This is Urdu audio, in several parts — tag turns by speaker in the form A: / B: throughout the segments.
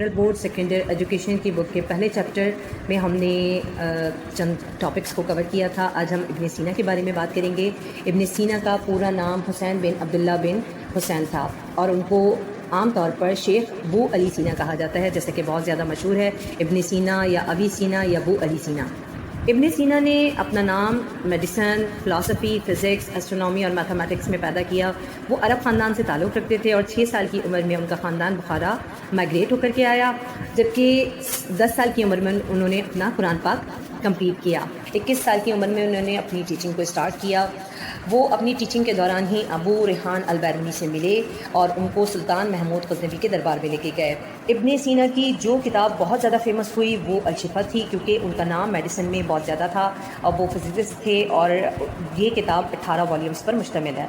A: فیڈرل بورڈ سیکنڈری ایجوکیشن کی بک کے پہلے چیپٹر میں ہم نے چند ٹاپکس کو کور کیا تھا. آج ہم ابن سینا کے بارے میں بات کریں گے. ابن سینا کا پورا نام حسین بن عبداللہ بن حسین تھا اور ان کو عام طور پر شیخ ابو علی سینا کہا جاتا ہے، جیسے کہ بہت زیادہ مشہور ہے ابن سینا یا ابی سینا یا ابو علی سینا. ابن سینا نے اپنا نام میڈیسن، فلاسفی، فزکس، ایسٹرونومی اور میتھمیٹکس میں پیدا کیا. وہ عرب خاندان سے تعلق رکھتے تھے اور 6 سال کی عمر میں ان کا خاندان بخارا مائگریٹ ہو کر کے آیا، جبکہ 10 سال کی عمر میں انہوں نے اپنا قرآن پاک کمپلیٹ کیا. 21 سال کی عمر میں انہوں نے اپنی ٹیچنگ کو اسٹارٹ کیا. وہ اپنی ٹیچنگ کے دوران ہی ابو ریحان البیرونی سے ملے اور ان کو سلطان محمود غزنوی کے دربار میں لے کے گئے. ابن سینا کی جو کتاب بہت زیادہ فیمس ہوئی وہ الشفا تھی، کیونکہ ان کا نام میڈیسن میں بہت زیادہ تھا اور وہ فزسسٹ تھے، اور یہ کتاب 18 والیومز پر مشتمل ہے.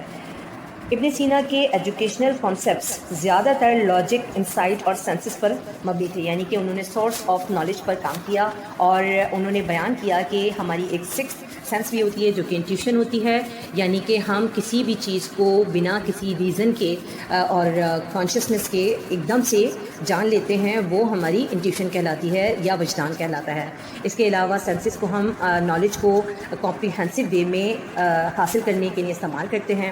A: ابن سینا کے ایجوکیشنل کانسیپٹس زیادہ تر لاجک، انسائٹ اور سینسس پر مبنی تھے، یعنی کہ انہوں نے سورس آف نالج پر کام کیا اور انہوں نے بیان کیا کہ ہماری ایک سکس سینس بھی ہوتی ہے جو کہ انٹیوشن ہوتی ہے، یعنی کہ ہم کسی بھی چیز کو بنا کسی ریزن کے اور کانشیسنس کے ایک دم سے جان لیتے ہیں، وہ ہماری انٹیوشن کہلاتی ہے یا وجدان کہلاتا ہے. اس کے علاوہ سینسس کو ہم نالج کو کمپریہنسو وے میں حاصل کرنے کے لیے استعمال کرتے ہیں.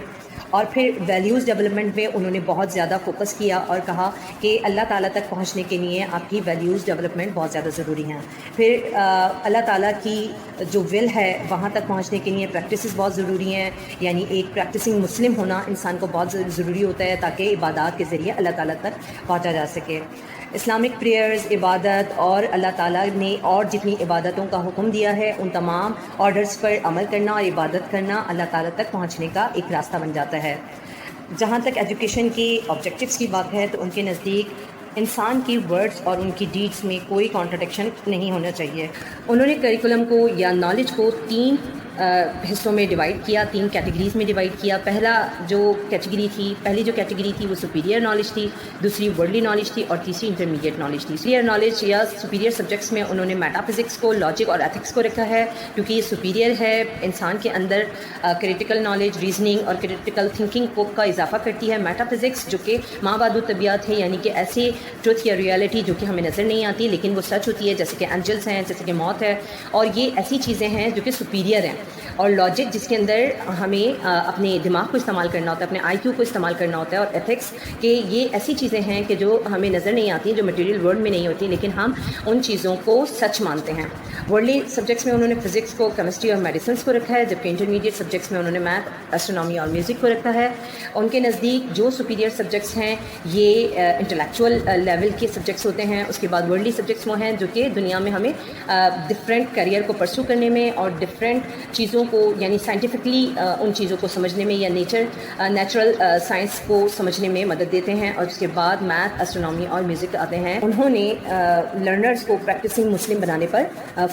A: اور پھر ویلیوز ڈیولپمنٹ میں انہوں نے بہت زیادہ فوکس کیا اور کہا کہ اللہ تعالیٰ تک پہنچنے کے لیے آپ کی ویلیوز ڈیولپمنٹ بہت زیادہ ضروری ہیں. پھر اللہ تعالیٰ کی جو ول ہے وہاں تک پہنچنے کے لیے پریکٹسز بہت ضروری ہیں، یعنی ایک پریکٹسنگ مسلم ہونا انسان کو بہت ضروری ہوتا ہے تاکہ عبادات کے ذریعے اللہ تعالیٰ تک پہنچا جا سکے. اسلامک پریئرز، عبادت اور اللہ تعالیٰ نے اور جتنی عبادتوں کا حکم دیا ہے ان تمام آرڈرز پر عمل کرنا اور عبادت کرنا اللہ تعالیٰ تک پہنچنے کا ایک راستہ بن جاتا ہے. جہاں تک ایجوکیشن کے آبجیکٹیوز کی بات ہے تو ان کے نزدیک انسان کی ورڈز اور ان کی ڈیڈز میں کوئی کانٹرڈکشن نہیں ہونا چاہیے. انہوں نے کریکولم کو یا نالج کو 3 حصوں میں ڈیوائڈ کیا، 3 کیٹیگریز میں ڈیوائڈ کیا. پہلی جو کیٹیگری تھی وہ سپیریئر نالج تھی، دوسری ورلڈلی نالج تھی اور تیسری انٹرمیڈیٹ نالج تھی. سپیریئر نالج یا سپیریئر سبجیکٹس میں انہوں نے میٹا فزکس کو، لاجک اور ایتھکس کو رکھا ہے، کیونکہ یہ سپیریئر ہے، انسان کے اندر کریٹیکل نالج، ریزننگ اور کریٹیکل تھنکنگ کا اضافہ کرتی ہے. میٹا فزکس جو کہ ماں بعد الطبیعت ہے، یعنی کہ ایسی ٹروتھ یا ریالٹی جو کہ ہمیں نظر نہیں آتی لیکن وہ سچ ہوتی ہے، جیسے کہ اینجلس ہیں، جیسے کہ موت ہے، اور یہ ایسی چیزیں ہیں جو کہ سپیریئر ہیں. اور لاجک جس کے اندر ہمیں اپنے دماغ کو استعمال کرنا ہوتا ہے، اپنے آئی کیو کو استعمال کرنا ہوتا ہے. اور ایتھکس کہ یہ ایسی چیزیں ہیں کہ جو ہمیں نظر نہیں آتی، جو مٹیریل ورلڈ میں نہیں ہوتی لیکن ہم ان چیزوں کو سچ مانتے ہیں. ورلڈلی سبجیکٹس میں انہوں نے فزکس کو، کیمسٹری اور میڈیسنس کو رکھا ہے، جبکہ انٹرمیڈیٹ سبجیکٹس میں انہوں نے میتھ، ایسٹرونومی اور میوزک کو رکھا ہے. ان کے نزدیک جو سپیریئر سبجیکٹس ہیں یہ انٹلیکچوئل لیول کے سبجیکٹس ہوتے ہیں. اس کے بعد ورلڈلی سبجیکٹس وہ ہیں جو کہ دنیا میں ہمیں ڈفرینٹ کیریئر کو پرسو کرنے میں اور ڈفرینٹ چیزوں کو، یعنی سائنٹیفکلی ان چیزوں کو سمجھنے میں یا نیچرل سائنس کو سمجھنے میں مدد دیتے ہیں. اور اس کے بعد میتھ، ایسٹرونومی اور میوزک آتے ہیں. انہوں نے لرنرز کو پریکٹسنگ مسلم بنانے پر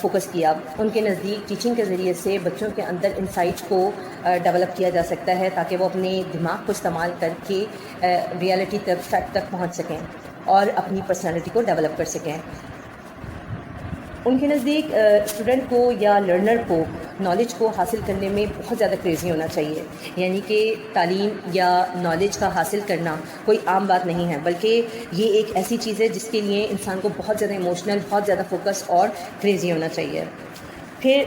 A: فوکس کیا. ان کے نزدیک ٹیچنگ کے ذریعے سے بچوں کے اندر انسائٹ کو ڈیولپ کیا جا سکتا ہے تاکہ وہ اپنے دماغ کو استعمال کر کے ریالٹی تک، فیکٹ تک پہنچ سکیں اور اپنی پرسنالٹی کو ڈیولپ کر سکیں. ان کے نزدیک اسٹوڈنٹ کو یا لرنر کو نالج کو حاصل کرنے میں بہت زیادہ کریزی ہونا چاہیے، یعنی کہ تعلیم یا نالج کا حاصل کرنا کوئی عام بات نہیں ہے، بلکہ یہ ایک ایسی چیز ہے جس کے لیے انسان کو بہت زیادہ ایموشنل، بہت زیادہ فوکس اور کریزی ہونا چاہیے. پھر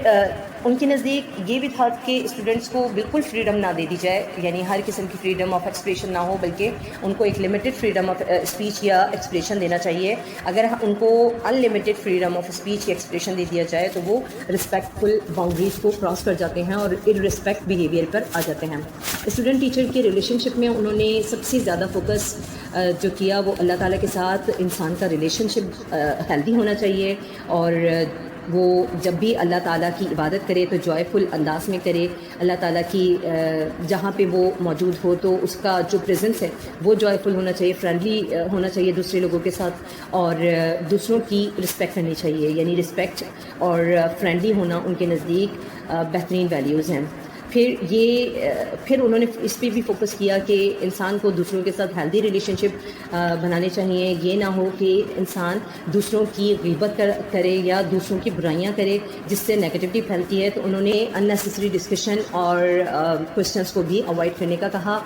A: ان کے نزدیک یہ بھی تھا کہ اسٹوڈنٹس کو بالکل فریڈم نہ دے دی جائے، یعنی ہر قسم کی فریڈم آف ایکسپریشن نہ ہو، بلکہ ان کو ایک لمیٹڈ فریڈم آف اسپیچ یا ایکسپریشن دینا چاہیے. اگر ان کو ان لمیٹڈ فریڈم آف اسپیچ یا ایکسپریشن دے دیا جائے تو وہ رسپیکٹفل باؤنڈریز کو کراس کر جاتے ہیں اور ار رسپیکٹ بیہیویئر پر آ جاتے ہیں. اسٹوڈنٹ ٹیچر کے ریلیشن شپ میں انہوں نے سب سے زیادہ فوکس جو کیا وہ اللہ تعالیٰ کے ساتھ انسان کا ریلیشن شپ ہیلدی ہونا چاہیے، اور وہ جب بھی اللہ تعالیٰ کی عبادت کرے تو جوائے انداز میں کرے. اللہ تعالیٰ کی جہاں پہ وہ موجود ہو تو اس کا جو پریزنس ہے وہ جوائے فل ہونا چاہیے، فرینڈلی ہونا چاہیے دوسرے لوگوں کے ساتھ، اور دوسروں کی رسپیکٹ کرنی چاہیے. یعنی رسپیکٹ اور فرینڈلی ہونا ان کے نزدیک بہترین ویلیوز ہیں. پھر انہوں نے اس پہ بھی فوکس کیا کہ انسان کو دوسروں کے ساتھ ہیلدی ریلیشن شپ بنانے چاہیے. یہ نہ ہو کہ انسان دوسروں کی غیبت کرے یا دوسروں کی برائیاں کرے جس سے نیگیٹیوٹی پھیلتی ہے. تو انہوں نے ان نیسیسری ڈسکشن اور کوشچنس کو بھی اوائڈ کرنے کا کہا.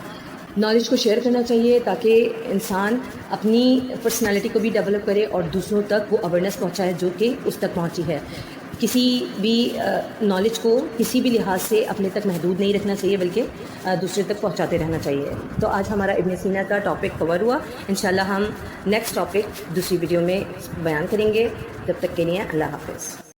A: نالج کو شیئر کرنا چاہیے تاکہ انسان اپنی پرسنالٹی کو بھی ڈیولپ کرے اور دوسروں تک وہ اویئرنیس پہنچائے جو کہ اس تک پہنچی ہے. کسی بھی نالج کو کسی بھی لحاظ سے اپنے تک محدود نہیں رکھنا چاہیے بلکہ دوسرے تک پہنچاتے رہنا چاہیے. تو آج ہمارا ابن سینا کا ٹاپک کور ہوا. انشاءاللہ ہم نیکسٹ ٹاپک دوسری ویڈیو میں بیان کریں گے. جب تک کے لیے اللہ حافظ.